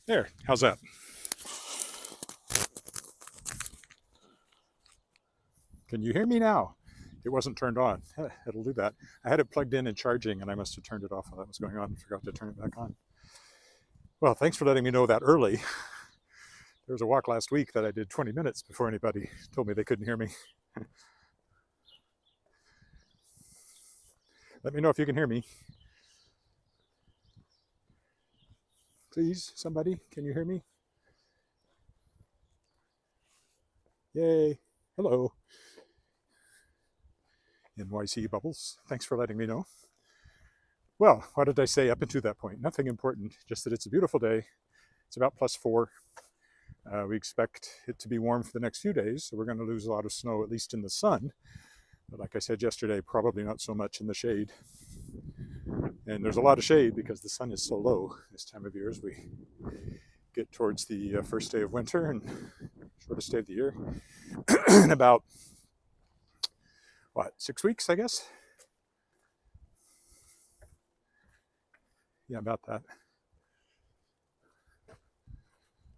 There, how's that? Can you hear me now? It wasn't turned on. It'll do that. I had it plugged in and charging, and I must have turned it off while that was going on and forgot to turn it back on. Well, thanks for letting me know that early. There was a walk last week that I did 20 minutes before anybody told me they couldn't hear me. Let me know if you can hear me. Please, somebody, can you hear me? Yay. Hello. NYC Bubbles. Thanks for letting me know. Well, what did I say up until that point? Nothing important, just that it's a beautiful day. It's about +4. We expect it to be warm for the next few days, so we're going to lose a lot of snow, at least in the sun. But like I said yesterday, probably not so much in the shade. And there's a lot of shade because the sun is so low this time of year as we get towards the first day of winter and shortest day of the year. In about, 6 weeks, I guess? Yeah, about that.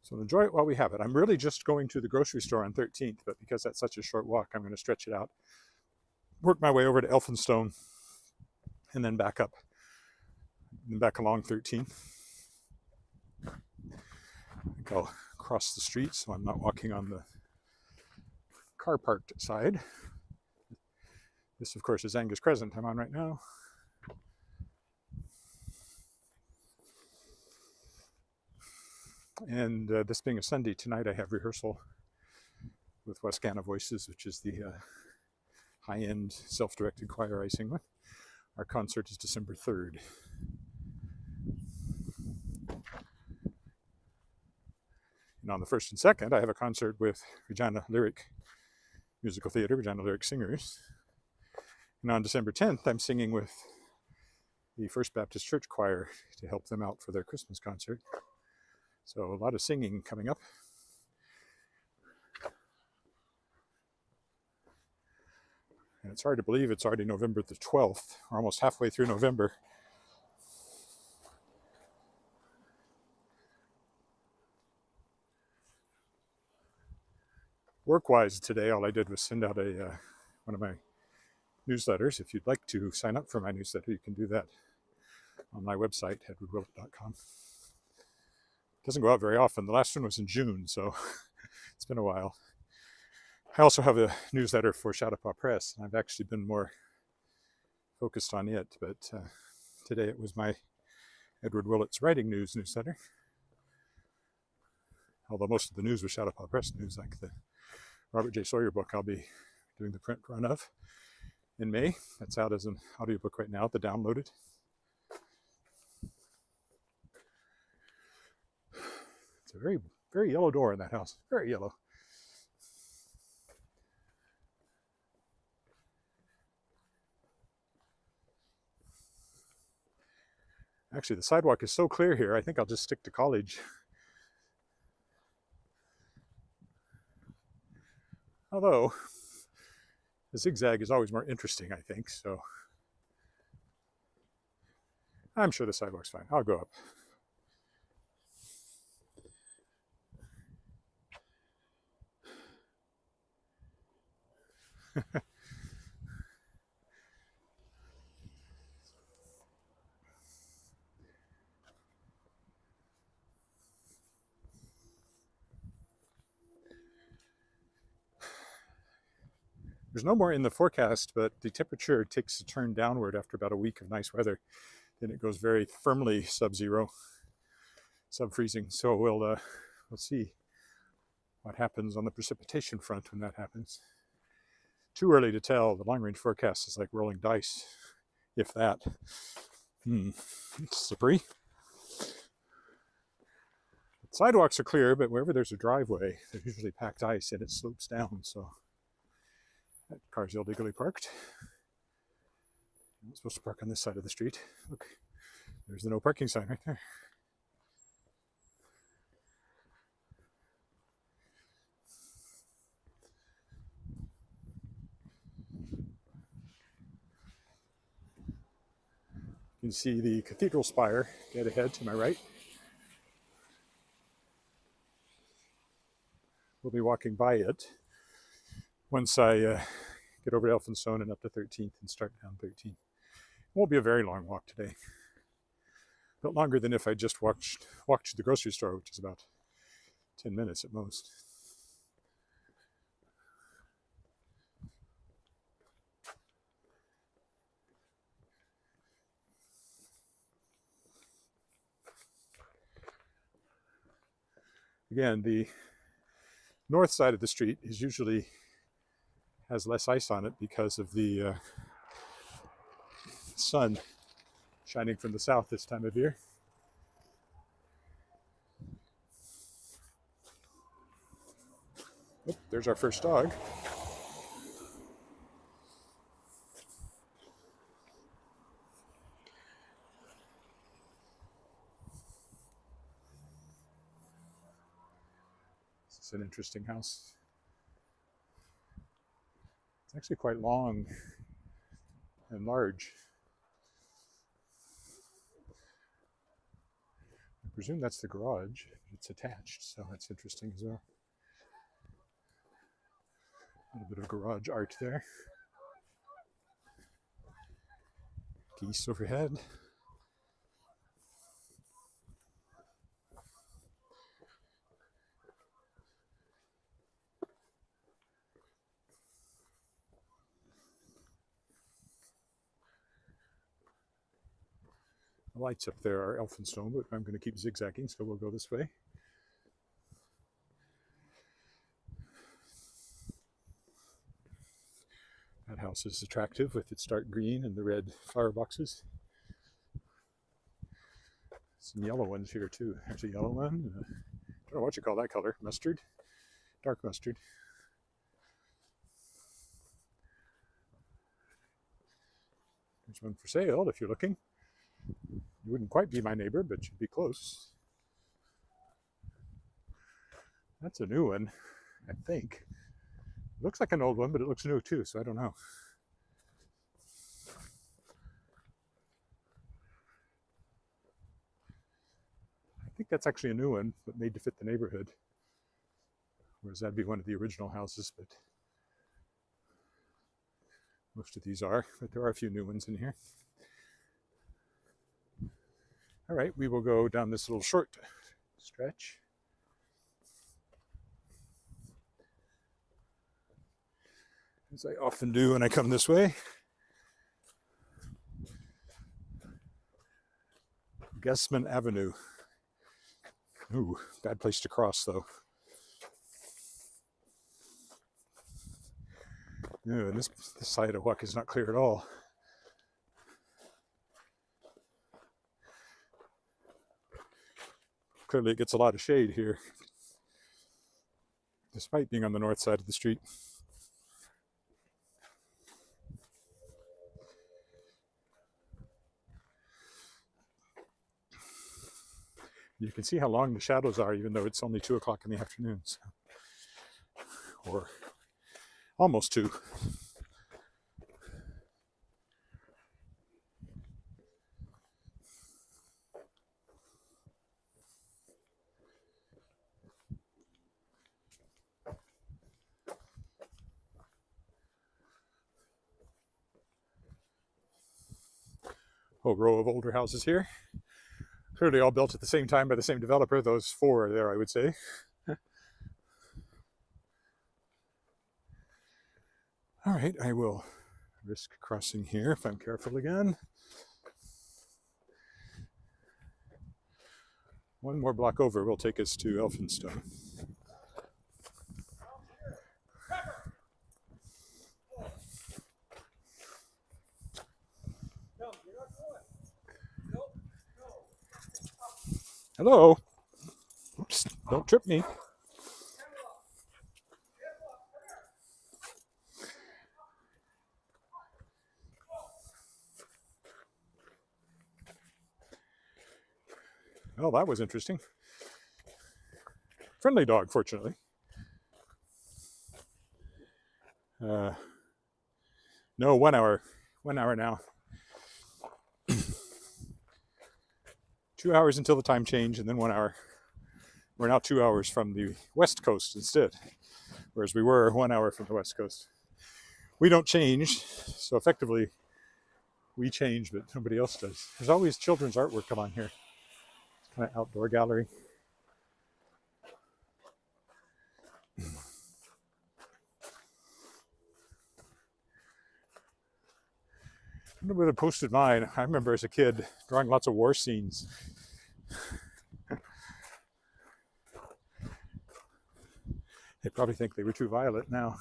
So enjoy it while we have it. I'm really just going to the grocery store on 13th, but because that's such a short walk, I'm going to stretch it out, work my way over to Elphinstone, and then back up, and back along 13th. I think I'll cross the street so I'm not walking on the car parked side. This, of course, is Angus Crescent I'm on right now. And this being a Sunday, tonight I have rehearsal with Westminster Voices, which is the high-end self-directed choir I sing with. Our concert is December 3rd. And on the 1st and 2nd, I have a concert with Regina Lyric Musical Theatre, Regina Lyric Singers. And on December 10th, I'm singing with the First Baptist Church Choir to help them out for their Christmas concert. So a lot of singing coming up. And it's hard to believe it's already November the 12th. We're almost halfway through November. Work-wise today, all I did was send out one of my newsletters. If you'd like to sign up for my newsletter, you can do that on my website, edwardwillett.com. It doesn't go out very often. The last one was in June, so it's been a while. I also have a newsletter for Chautauqua Press. I've actually been more focused on it, but today it was my Edward Willett's Writing News newsletter. Although most of the news was Chautauqua Press news, like the Robert J. Sawyer book I'll be doing the print run of in May. That's out as an audiobook right now, the downloaded. It's a very, very yellow door in that house. Very yellow. Actually, the sidewalk is so clear here, I think I'll just stick to college. Although, the zigzag is always more interesting, I think, so I'm sure the sidewalk's fine. I'll go up. There's no more in the forecast, but the temperature takes a turn downward after about a week of nice weather. Then it goes very firmly sub-zero, sub-freezing. So we'll see what happens on the precipitation front when that happens. Too early to tell. The long-range forecast is like rolling dice, if that. It's slippery. The sidewalks are clear, but wherever there's a driveway, there's usually packed ice and it slopes down, so that car's illegally parked. I'm supposed to park on this side of the street. Look, there's the no parking sign right there. You can see the cathedral spire dead ahead to my right. we'll be walking by it once I get over to Elphinstone and up to 13th and start down 13th. It won't be a very long walk today, but longer than if I just walked to the grocery store, which is about 10 minutes at most. Again, the north side of the street is usually has less ice on it because of the sun shining from the south this time of year. Oh, there's our first dog. This is an interesting house. It's actually quite long and large. I presume that's the garage. It's attached, so that's interesting as well. A little bit of garage art there. Geese overhead. The lights up there are Elphinstone, but I'm going to keep zigzagging, so we'll go this way. That house is attractive with its dark green and the red flower boxes. Some yellow ones here too. There's a yellow one. I don't know what you call that color. Mustard. Dark mustard. There's one for sale if you're looking. You wouldn't quite be my neighbor, but you'd be close. That's a new one, I think. Looks like an old one, but it looks new too, so I don't know. I think that's actually a new one, but made to fit the neighborhood. Whereas that'd be one of the original houses, but most of these are, but there are a few new ones in here. All right, we will go down this little short stretch. As I often do when I come this way. Gman Avenue. Ooh, bad place to cross though. No, and this sidewalk is not clear at all. Clearly it gets a lot of shade here, despite being on the north side of the street. You can see how long the shadows are, even though it's only 2 o'clock in the afternoon. So. Or almost 2. Whole row of older houses here. Clearly all built at the same time by the same developer. Those 4 are there, I would say. All right, I will risk crossing here if I'm careful again. One more block over will take us to Elphinstone. Hello. Oops, don't trip me. Oh, that was interesting. Friendly dog, fortunately. No, 1 hour. 1 hour now. 2 hours until the time change, and then 1 hour. We're now 2 hours from the west coast instead. whereas we were 1 hour from the West Coast. We don't change, so effectively we change, but nobody else does. There's always children's artwork along here. It's kind of outdoor gallery. I wonder whether posted mine. I remember as a kid drawing lots of war scenes. They probably think they were too violent now.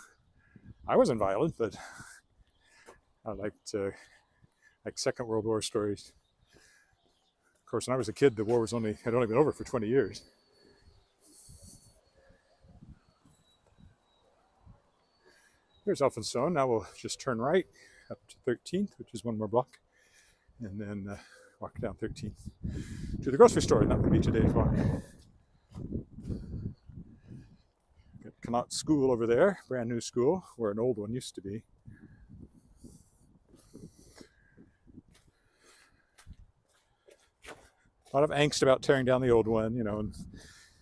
I wasn't violent, but I liked like Second World War stories. Of course, when I was a kid, the war had only been over for 20 years. Here's Elphinstone. Now we'll just turn right up to 13th, which is one more block, and then walk down 13th to the grocery store, and that will be today's walk. Got Canat School over there, brand new school, where an old one used to be. A lot of angst about tearing down the old one, you know,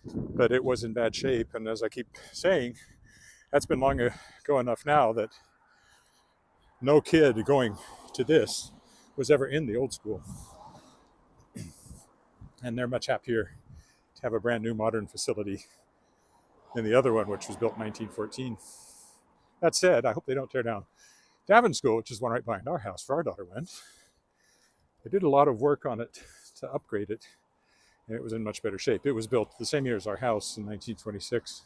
but it was in bad shape, and as I keep saying, that's been long ago enough now that no kid going to this was ever in the old school. And they're much happier to have a brand new modern facility than the other one, which was built in 1914. That said, I hope they don't tear down Gman School, which is one right behind our house, where our daughter went. They did a lot of work on it to upgrade it, and it was in much better shape. It was built the same year as our house in 1926.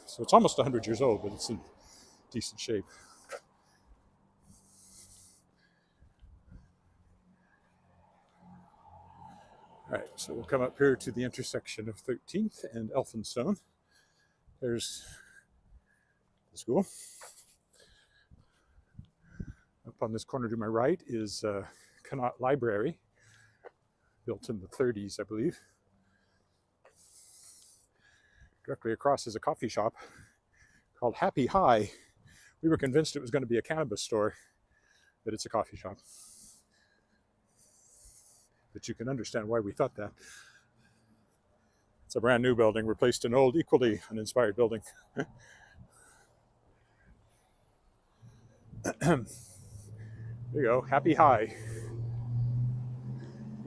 So it's almost 100 years old, but it's in decent shape. All right, so we'll come up here to the intersection of 13th and Elphinstone. There's the school. Up on this corner to my right is Canat Library, built in the 30s, I believe. Directly across is a coffee shop called Happy High. We were convinced it was going to be a cannabis store, but it's a coffee shop. But you can understand why we thought that. It's a brand new building, replaced an old, equally uninspired building. There you go, Happy High.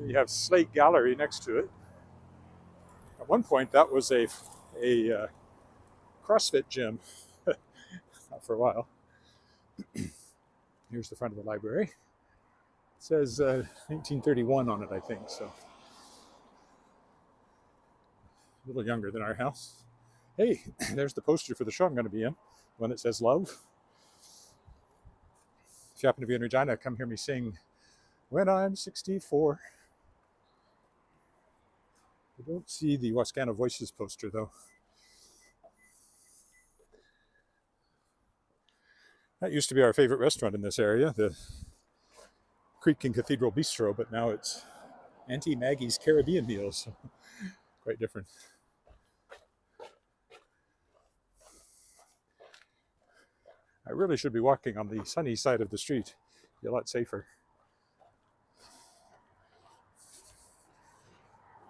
You have Slate Gallery next to it. At one point, that was a CrossFit gym. Not for a while. Here's the front of the library. It says 1931 on it, I think, so a little younger than our house. Hey, there's the poster for the show I'm going to be in, one that says love. If you happen to be in Regina, come hear me sing When I'm 64. I don't see the Wascana Voices poster, though. That used to be our favorite restaurant in this area, the Creek and Cathedral Bistro, but now it's Auntie Maggie's Caribbean Meals. So quite different. I really should be walking on the sunny side of the street. Be a lot safer.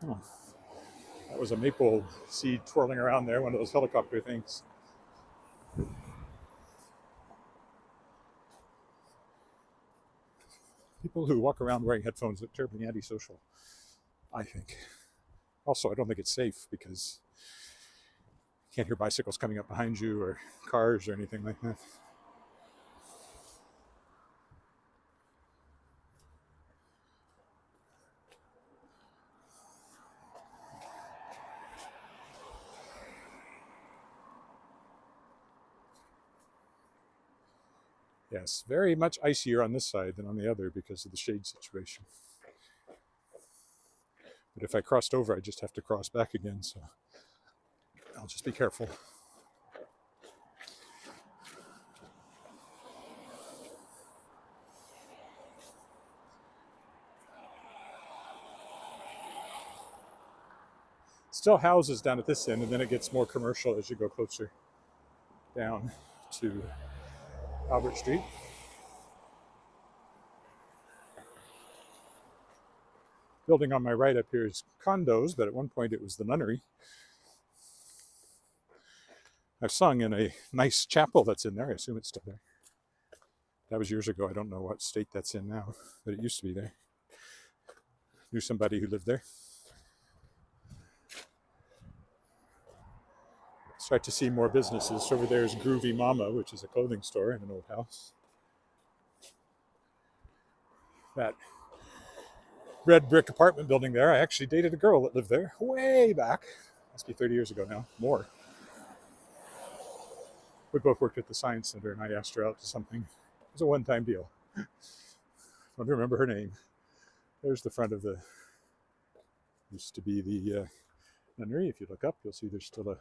Oh, that was a maple seed twirling around there, one of those helicopter things. People who walk around wearing headphones look terribly antisocial, I think. Also, I don't think it's safe because you can't hear bicycles coming up behind you or cars or anything like that. Yes, very much icier on this side than on the other because of the shade situation. But if I crossed over, I just have to cross back again, so I'll just be careful. Still houses down at this end, and then it gets more commercial as you go closer down to Albert Street. Building on my right up here is condos, but at one point it was the nunnery. I've sung in a nice chapel that's in there. I assume it's still there. That was years ago. I don't know what state that's in now, but it used to be there. Knew somebody who lived there. Start to see more businesses. Over there is Groovy Mama, which is a clothing store in an old house. That red brick apartment building there, I actually dated a girl that lived there way back. Must be 30 years ago now, more. We both worked at the Science Center, and I asked her out to something. It was a one-time deal. I don't remember her name. There's the front of the, used to be the nunnery. If you look up, you'll see there's still a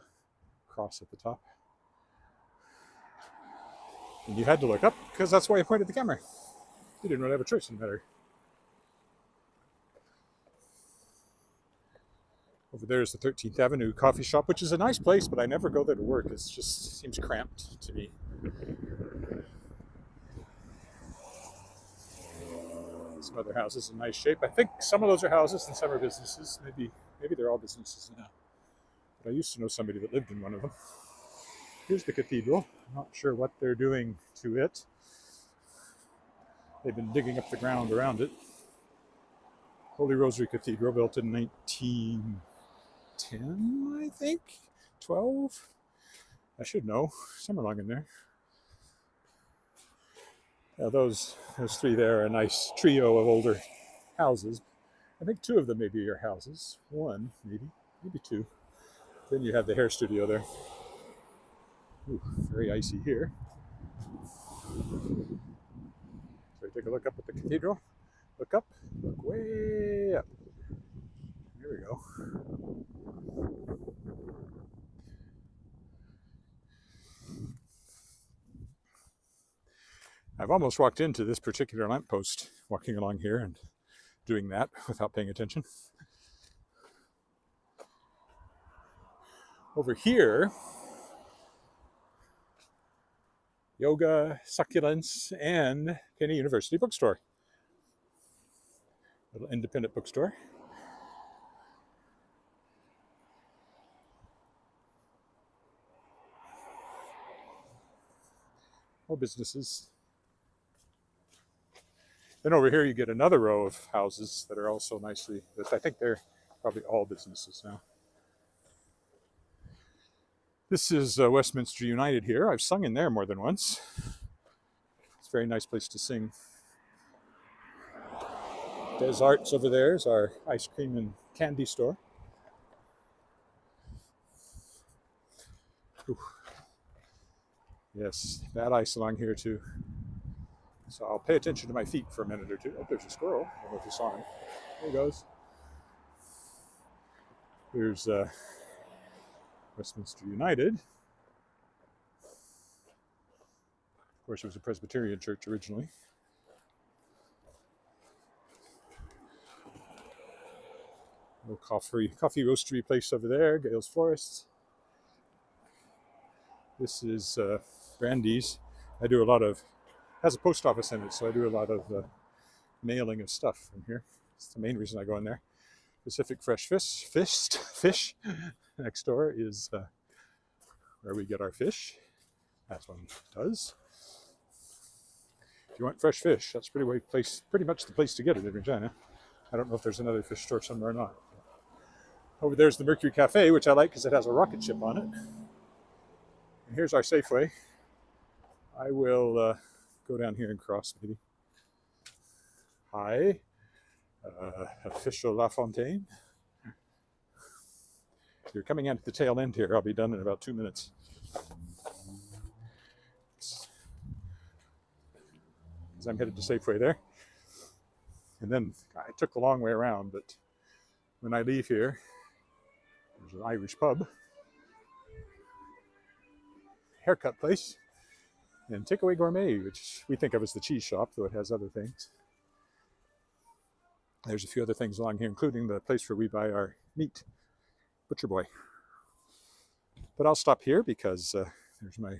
cross at the top. And you had to look up, because that's why I pointed the camera. You didn't really have a choice in the matter. Over there is the 13th Avenue coffee shop, which is a nice place, but I never go there to work. It just seems cramped to me. Some other houses in nice shape. I think some of those are houses and some are businesses. Maybe they're all businesses now. But I used to know somebody that lived in one of them. Here's the cathedral. I'm not sure what they're doing to it. They've been digging up the ground around it. Holy Rosary Cathedral, built in 1910, I think? 12? I should know. Somewhere along in there. Those three there are a nice trio of older houses. I think two of them maybe are houses. One, maybe two. Then you have the hair studio there. Ooh, very icy here. So take a look up at the cathedral. Look up, look way up. Here we go. I've almost walked into this particular lamppost, walking along here and doing that without paying attention. Over here, yoga, succulents, and Kenny University bookstore. Little independent bookstore. More businesses. Then over here you get another row of houses that are also nicely, I think they're probably all businesses now. This is Westminster United here. I've sung in there more than once. It's a very nice place to sing. Des Arts over there is our ice cream and candy store. Ooh. Yes, bad ice along here too. So I'll pay attention to my feet for a minute or two. Oh, there's a squirrel. I don't know if you saw him. There he goes. Here's Westminster United. Of course, it was a Presbyterian church originally. A little coffee roastery place over there, Gales Florists. This is Brandy's. I do a lot of, has a post office in it, so I do a lot of mailing of stuff from here. It's the main reason I go in there. Pacific Fresh Fish. Next door is where we get our fish. That's one does. If you want fresh fish, that's pretty much the place to get it in Regina. I don't know if there's another fish store somewhere or not. Over there's the Mercury Cafe, which I like because it has a rocket ship on it. And here's our Safeway. I will go down here and cross maybe. Hi, official La Fontaine. You're coming in at the tail end here. I'll be done in about 2 minutes. Because I'm headed to Safeway there. And then I took the long way around, but when I leave here, there's an Irish pub, haircut place, and Takeaway Gourmet, which we think of as the cheese shop, though it has other things. There's a few other things along here, including the place where we buy our meat, Butcher Boy. But I'll stop here because there's my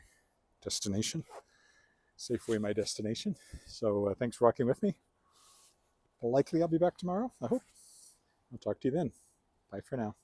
destination. Safeway, my destination. So thanks for walking with me. Likely I'll be back tomorrow, I hope. I'll talk to you then. Bye for now.